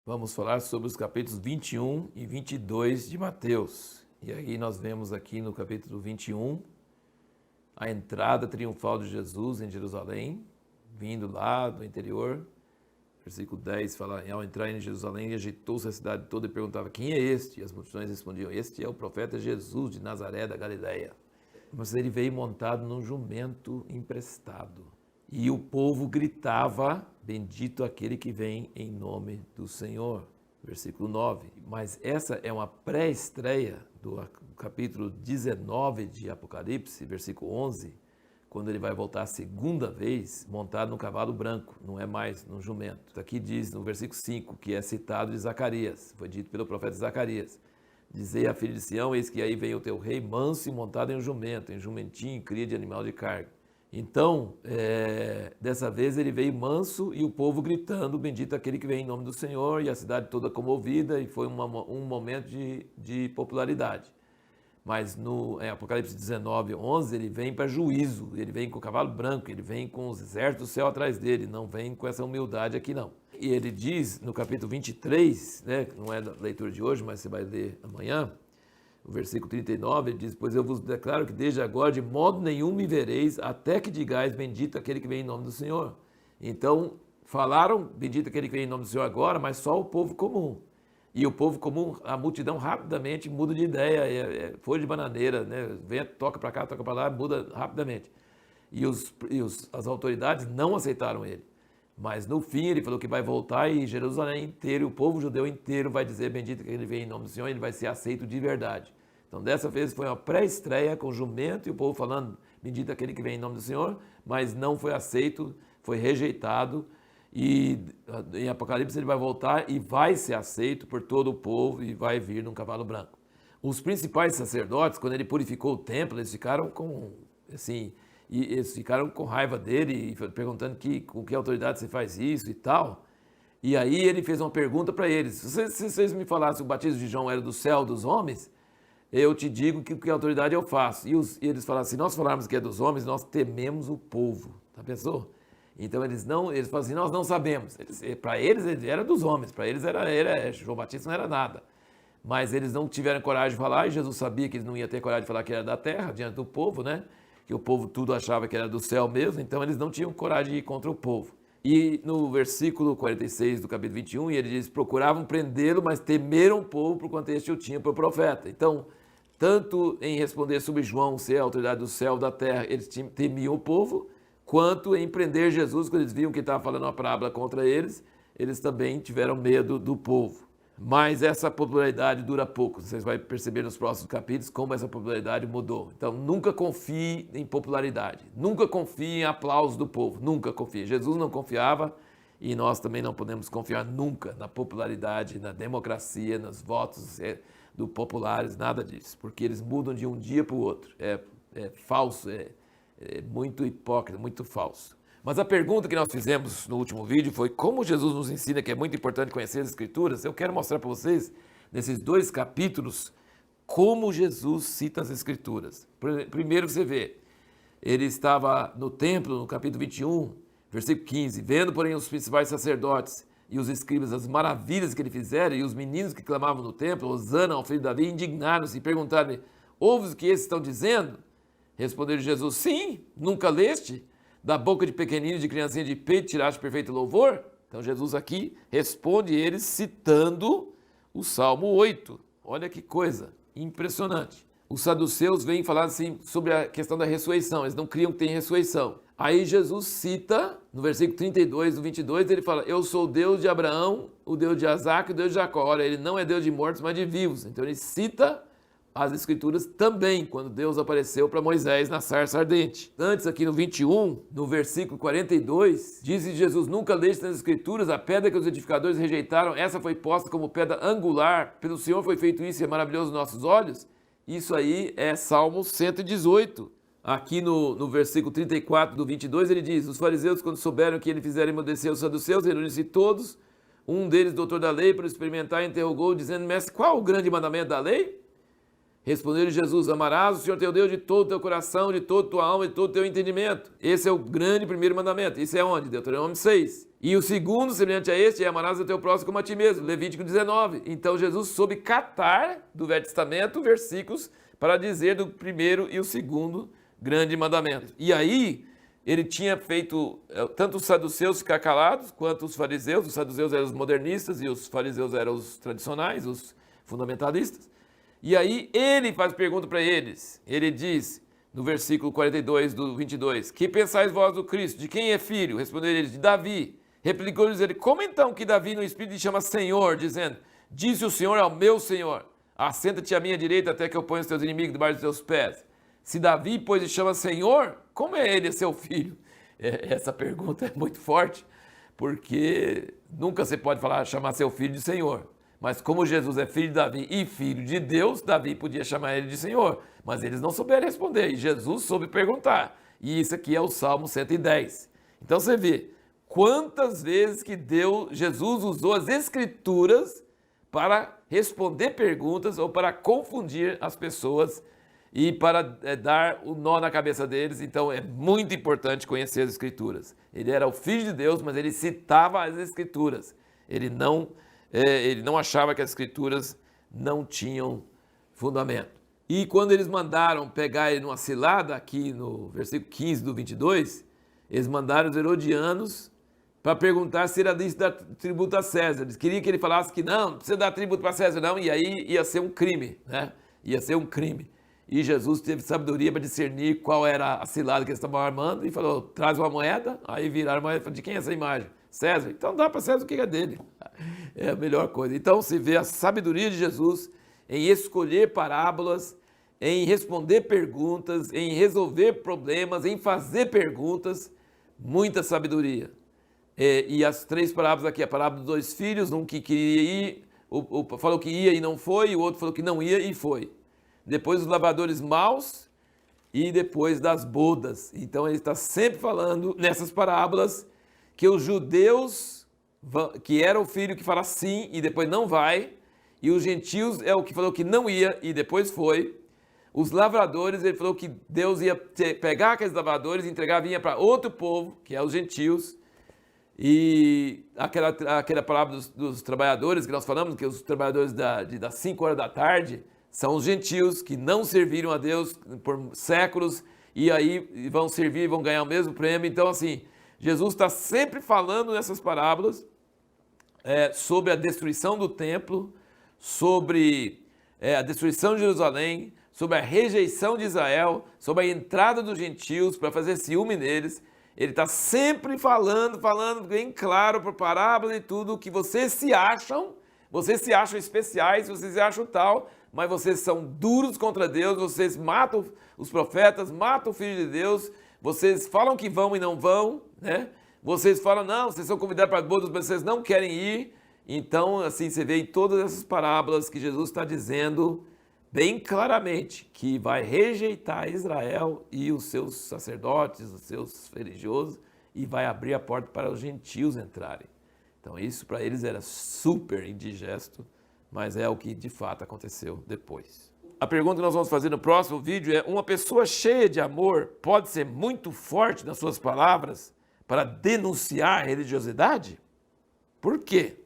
Vamos falar sobre os capítulos 21 e 22 de Mateus. E aí nós vemos aqui no capítulo 21 a entrada triunfal de Jesus em Jerusalém, vindo lá do interior. Versículo 10 fala, ao entrar em Jerusalém, agitou-se a cidade toda e perguntava, quem é este? E as multidões respondiam, este é o profeta Jesus de Nazaré da Galileia. Mas ele veio montado num jumento emprestado. E o povo gritava, bendito aquele que vem em nome do Senhor. Versículo 9. Mas essa é uma pré-estreia do capítulo 19 de Apocalipse, versículo 11, quando ele vai voltar a segunda vez montado no cavalo branco, não é mais no jumento. Aqui diz no versículo 5, que é citado de Zacarias, foi dito pelo profeta Zacarias. Dizei à filha de Sião, eis que aí vem o teu rei manso e montado em um jumento, em jumentinho, cria de animal de carga. Então, dessa vez ele veio manso e o povo gritando, bendito aquele que vem em nome do Senhor, e a cidade toda comovida, e foi um momento de popularidade. Mas em Apocalipse 19, 11, ele vem para juízo, ele vem com o cavalo branco, ele vem com os exércitos do céu atrás dele, não vem com essa humildade aqui não. E ele diz no capítulo 23, né, não é da leitura de hoje, mas você vai ler amanhã, o versículo 39, ele diz, pois eu vos declaro que desde agora de modo nenhum me vereis, até que digais, bendito aquele que vem em nome do Senhor. Então, falaram, bendito aquele que vem em nome do Senhor agora, mas só o povo comum. E o povo comum, a multidão rapidamente muda de ideia, folha de bananeira, né? Vem, toca para cá, toca para lá, muda rapidamente. E as autoridades não aceitaram ele. Mas no fim ele falou que vai voltar e Jerusalém inteiro, o povo judeu inteiro vai dizer bendito que ele vem em nome do Senhor, ele vai ser aceito de verdade. Então dessa vez foi uma pré-estreia com jumento e o povo falando bendito aquele que vem em nome do Senhor, mas não foi aceito, foi rejeitado e em Apocalipse ele vai voltar e vai ser aceito por todo o povo e vai vir num cavalo branco. Os principais sacerdotes, quando ele purificou o templo, eles ficaram com, assim, e eles ficaram com raiva dele, perguntando com que autoridade você faz isso e tal. E aí ele fez uma pergunta para eles. Se vocês me falassem que o batismo de João era do céu dos homens, eu te digo que autoridade eu faço. E eles falaram, se nós falarmos que é dos homens, nós tememos o povo. Tá, pensou? Então eles falam assim, nós não sabemos. Para eles ele era dos homens, para eles era João Batista não era nada. Mas eles não tiveram coragem de falar, e Jesus sabia que eles não iam ter coragem de falar que era da terra, diante do povo, né? Que o povo tudo achava que era do céu mesmo, então eles não tinham coragem de ir contra o povo. E no versículo 46 do capítulo 21, ele diz, procuravam prendê-lo, mas temeram o povo por quanto este o tinha por profeta. Então, tanto em responder sobre João ser a autoridade do céu e da terra, eles temiam o povo, quanto em prender Jesus, quando eles viam que estava falando uma parábola contra eles, eles também tiveram medo do povo. Mas essa popularidade dura pouco. Vocês vão perceber nos próximos capítulos como essa popularidade mudou. Então, nunca confie em popularidade. Nunca confie em aplauso do povo. Nunca confie. Jesus não confiava e nós também não podemos confiar nunca na popularidade, na democracia, nos votos do populares, nada disso. Porque eles mudam de um dia para o outro. É falso, é muito hipócrita, muito falso. Mas a pergunta que nós fizemos no último vídeo foi como Jesus nos ensina que é muito importante conhecer as Escrituras. Eu quero mostrar para vocês, nesses dois capítulos, como Jesus cita as Escrituras. Primeiro você vê, ele estava no templo, no capítulo 21, versículo 15, vendo, porém, os principais sacerdotes e os escribas as maravilhas que ele fizera, e os meninos que clamavam no templo, Hosana ao filho de Davi, indignaram-se e perguntaram-lhe, ouves o que esses estão dizendo? Respondeu Jesus, sim, nunca leste? Da boca de pequenino, de criancinha de peito, tiraste perfeito louvor? Então Jesus aqui responde eles citando o Salmo 8. Olha que coisa impressionante. Os saduceus vêm falar assim sobre a questão da ressurreição, eles não criam que tem ressurreição. Aí Jesus cita, no versículo 32 do 22, ele fala, eu sou o Deus de Abraão, o Deus de Isaque e o Deus de Jacó. Olha, ele não é Deus de mortos, mas de vivos. Então ele cita as Escrituras também, quando Deus apareceu para Moisés na sarça ardente. Antes, aqui no 21, no versículo 42, diz Jesus, nunca leste nas Escrituras, a pedra que os edificadores rejeitaram, essa foi posta como pedra angular, pelo Senhor foi feito isso e é maravilhoso aos nossos olhos. Isso aí é Salmo 118. Aqui no versículo 34 do 22, ele diz, os fariseus, quando souberam que ele fizera emudecer os saduceus, reuniram-se todos, um deles, doutor da lei, para experimentar, interrogou, dizendo, mestre, qual o grande mandamento da lei? Respondeu-lhe Jesus, amarás o Senhor teu Deus de todo o teu coração, de toda a tua alma e de todo o teu entendimento. Esse é o grande primeiro mandamento. Isso é onde? Deuteronômio 6. E o segundo, semelhante a este, é amarás o teu próximo como a ti mesmo. Levítico 19. Então Jesus soube catar do Velho Testamento versículos para dizer do primeiro e o segundo grande mandamento. E aí ele tinha feito, tanto os saduceus ficar calados, quanto os fariseus. Os saduceus eram os modernistas e os fariseus eram os tradicionais, os fundamentalistas. E aí ele faz pergunta para eles. Ele diz, no versículo 42 do 22, que pensais vós do Cristo? De quem é filho? Responderam eles, de Davi. Replicou-lhes ele, como então que Davi no Espírito lhe chama Senhor, dizendo, disse o Senhor ao meu Senhor, assenta-te à minha direita até que eu ponha os teus inimigos debaixo dos teus pés. Se Davi, pois, lhe chama Senhor, como é ele seu filho? Essa pergunta é muito forte, porque nunca você pode chamar seu filho de Senhor. Mas como Jesus é filho de Davi e filho de Deus, Davi podia chamar ele de Senhor. Mas eles não souberam responder, e Jesus soube perguntar. E isso aqui é o Salmo 110. Então você vê quantas vezes que Jesus usou as Escrituras para responder perguntas ou para confundir as pessoas e para dar o nó na cabeça deles. Então é muito importante conhecer as Escrituras. Ele era o Filho de Deus, mas ele citava as Escrituras. Ele não achava que as Escrituras não tinham fundamento. E quando eles mandaram pegar ele numa cilada, aqui no versículo 15 do 22, eles mandaram os herodianos para perguntar se era lícito dar tributo a César. Eles queriam que ele falasse que não precisa dar tributo para César não, e aí ia ser um crime, né? Ia ser um crime. E Jesus teve sabedoria para discernir qual era a cilada que eles estavam armando e falou, traz uma moeda. Aí viraram a moeda e falaram, de quem é essa imagem? César. Então dá para César o que é dele. É a melhor coisa. Então se vê a sabedoria de Jesus em escolher parábolas, em responder perguntas, em resolver problemas, em fazer perguntas, muita sabedoria. E as três parábolas aqui, a parábola dos dois filhos, um que queria ir, falou que ia e não foi, e o outro falou que não ia e foi. Depois os lavradores maus e depois das bodas. Então ele está sempre falando nessas parábolas que os judeus, que era o filho que fala sim e depois não vai, e os gentios é o que falou que não ia e depois foi. Os lavradores, ele falou que Deus ia pegar aqueles lavradores e entregar, vinha para outro povo, que é os gentios. E aquela parábola dos trabalhadores que nós falamos, que os trabalhadores das 5 horas da tarde são os gentios que não serviram a Deus por séculos e aí vão servir e vão ganhar o mesmo prêmio. Então, assim, Jesus está sempre falando nessas parábolas sobre a destruição do templo, sobre a destruição de Jerusalém, sobre a rejeição de Israel, sobre a entrada dos gentios para fazer ciúme neles. Ele está sempre falando bem claro por parábola e tudo, que vocês se acham especiais, vocês se acham tal, mas vocês são duros contra Deus, vocês matam os profetas, matam o Filho de Deus, vocês falam que vão e não vão, né? Vocês falam, não, vocês são convidados para as bodas, mas vocês não querem ir. Então, assim, você vê em todas essas parábolas que Jesus está dizendo bem claramente que vai rejeitar Israel e os seus sacerdotes, os seus religiosos, e vai abrir a porta para os gentios entrarem. Então isso para eles era super indigesto, mas é o que de fato aconteceu depois. A pergunta que nós vamos fazer no próximo vídeo é: uma pessoa cheia de amor pode ser muito forte nas suas palavras para denunciar a religiosidade? Por quê?